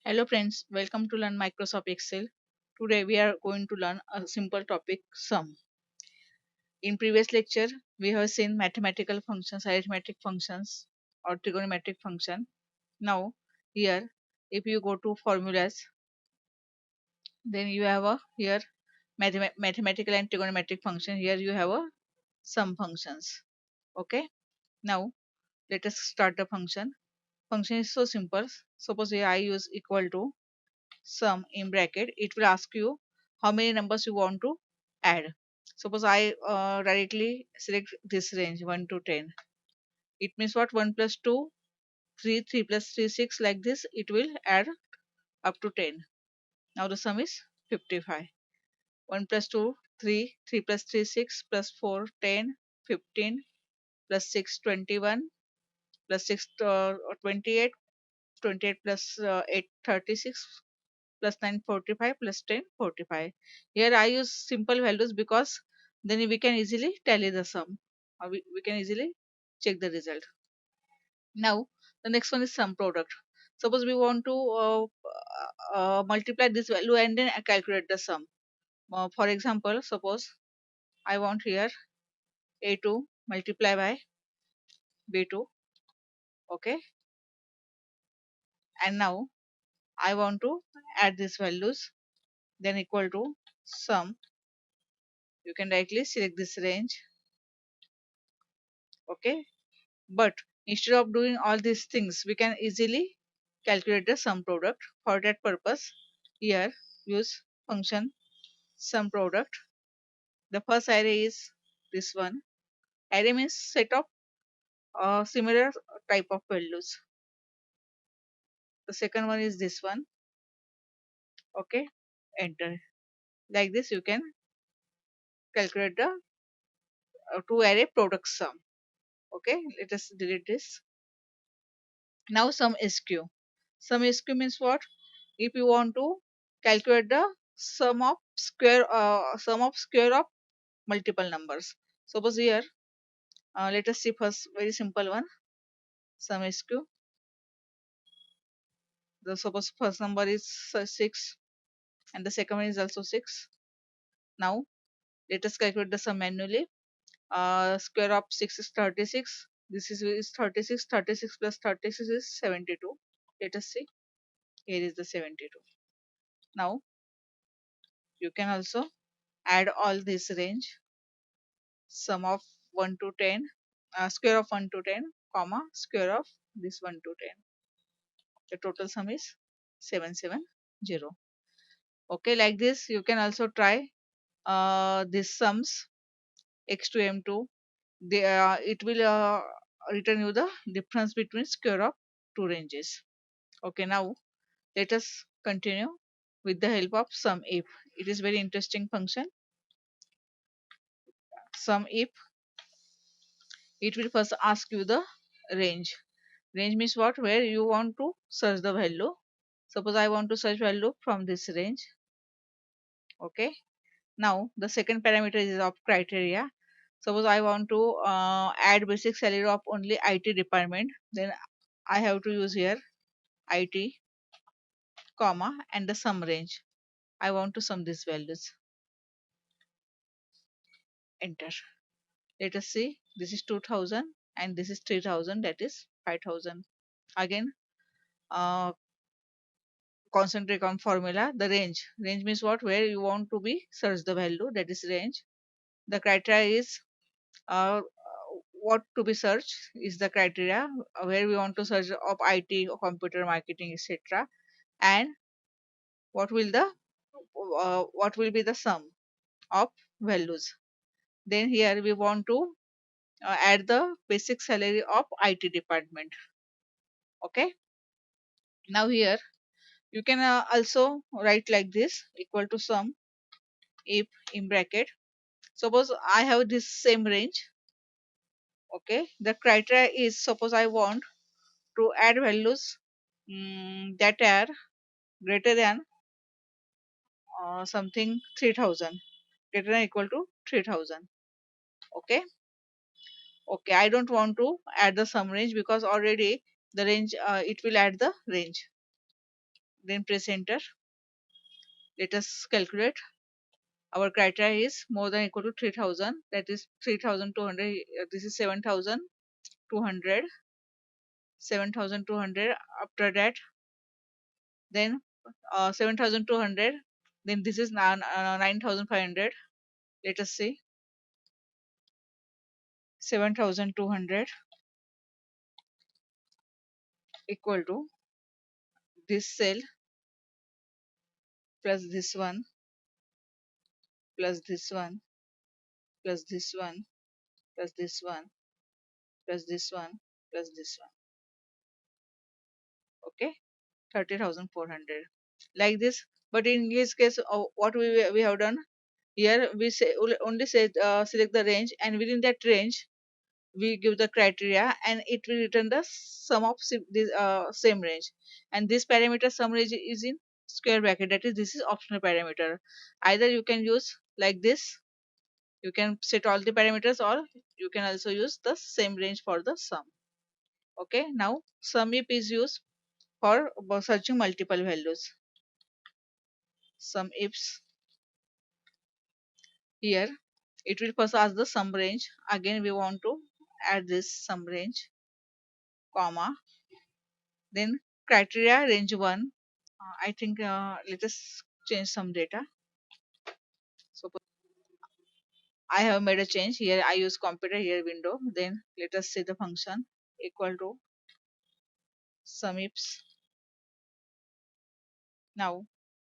Hello friends, welcome to learn Microsoft Excel. Today we are going to learn a simple topic sum. In previous lecture we have seen mathematical functions, arithmetic functions or trigonometric function. Now here if you go to formulas, then you have a here mathematical and trigonometric function. Here you have a sum functions. Okay. Now let us start the function. Function is so simple. Suppose here I use equal to sum in bracket. It will ask you how many numbers you want to add. Suppose I directly select this range 1 to 10. It means what? 1 plus 2 3, 3 plus 3 6, like this it will add up to 10. Now the sum is 55. 1 plus 2 3, 3 plus 3 6, plus 4 10, 15, plus 6 21, plus 6 28, 28 plus 8 36, plus 9 45, plus 10 45. Here I use simple values because then we can easily tally the sum, or we can easily check the result. Now the next one is sum product. Suppose we want to multiply this value and then calculate the sum. For example, suppose I want here a2 multiply by b2. Okay, and now I want to add these values, then equal to sum. You can directly select this range. Okay, but instead of doing all these things, we can easily calculate the sum product. For that purpose, here use function sum product. The first array is this one. Array means set of similar type of values. The second one is this one. Okay, enter. Like this, you can calculate the two array product sum. Okay, let us delete this. Now sum SQ. Sum SQ means what? If you want to calculate the sum of square of multiple numbers. Suppose here, let us see first very simple one. Sum SQ. The suppose first number is 6 and the second one is also 6. Now let us calculate the sum manually. Square of 6 is 36. This is 36. 36 plus 36 is 72. Let us see. Here is the 72. Now you can also add all this range, sum of 1 to 10, square of 1 to 10, comma, square of this 1 to 10. The total sum is 770. Okay, like this you can also try these sums x to m2. It will return you the difference between square of two ranges. Okay, now let us continue with the help of sum if. It is very interesting function. Sum if, it will first ask you the range. Range means what? Where you want to search the value. Suppose I want to search value from this range. Okay, now the second parameter is of criteria. Suppose I want to add basic salary of only IT department, then I have to use here IT, comma, and the sum range. I want to sum these values. Enter. Let us see. This is 2000 and this is 3000, that is 5000. Again, uh, concentrate on formula. The range. Range means what? Where you want to be search the value, that is range. The criteria is what to be searched is the criteria, where we want to search of IT or computer marketing, etc. And what will the what will be the sum of values. Then here we want to add the basic salary of IT department. Okay. Now here you can also write like this, equal to sum if in bracket. Suppose I have this same range. Okay. The criteria is, suppose I want to add values that are greater than something 3000, greater than equal to 3000. Okay. Okay, I don't want to add the sum range because already the range, it will add the range. then press enter. Let us calculate. Our criteria is more than equal to 3000, that is 3200. This is 7200. 7200. After that, then 7200, then this is 9500. Let us see. 7200 equal to this cell plus this one plus this one plus this one plus this one plus this one plus this one. Okay, 30,400 like this. But in this case, what we have done here, we say only say select the range, and within that range we give the criteria, and it will return the sum of this same range. And this parameter sum range is in square bracket, that is this is optional parameter. Either you can use like this, you can set all the parameters, or you can also use the same range for the sum. Okay, now sum if is used for searching multiple values. Sum ifs, here it will first ask the sum range. Again we want to add this sum range, comma, then criteria range 1. I think let us change some data. So I have made a change here. I use computer, here window. Then let us see the function equal to sum ifs. Now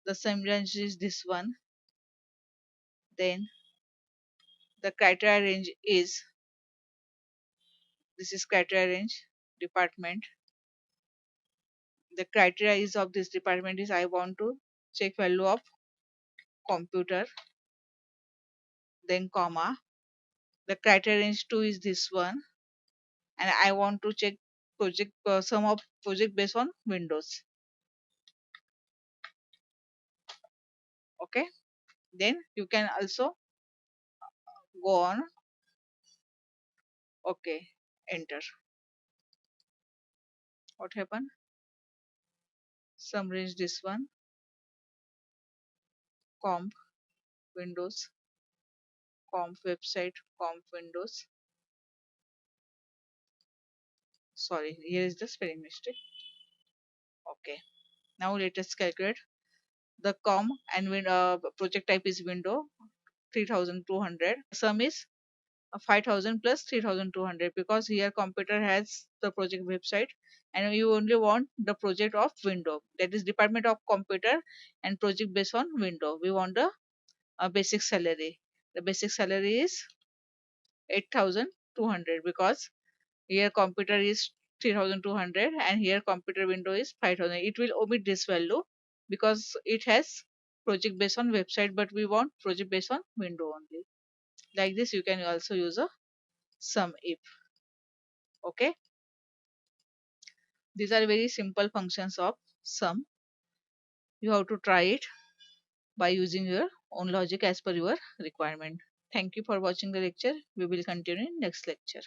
the sum range is this one. Then the criteria range is, this is criteria range department. The criteria is of this department is I want to check value of computer, then comma. The criteria range 2 is this one, and I want to check project sum of project based on Windows. Okay, then you can also go on. Okay, enter. What happened? Sum range this one, comp Windows, comp website, comp Windows. Sorry, here is the spelling mistake. Okay, now let us calculate the com and project type is window 3200. Sum is 5000 plus 3200, because here computer has the project website and you only want the project of window, that is department of computer and project based on window. We want the basic salary. The basic salary is 8200, because here computer is 3200 and here computer window is 5000. It will omit this value because it has project based on website, but we want project based on window only. Like this you can also use a sum if. Okay, these are very simple functions of sum. You have to try it by using your own logic as per your requirement. Thank you for watching the lecture. We will continue in next lecture.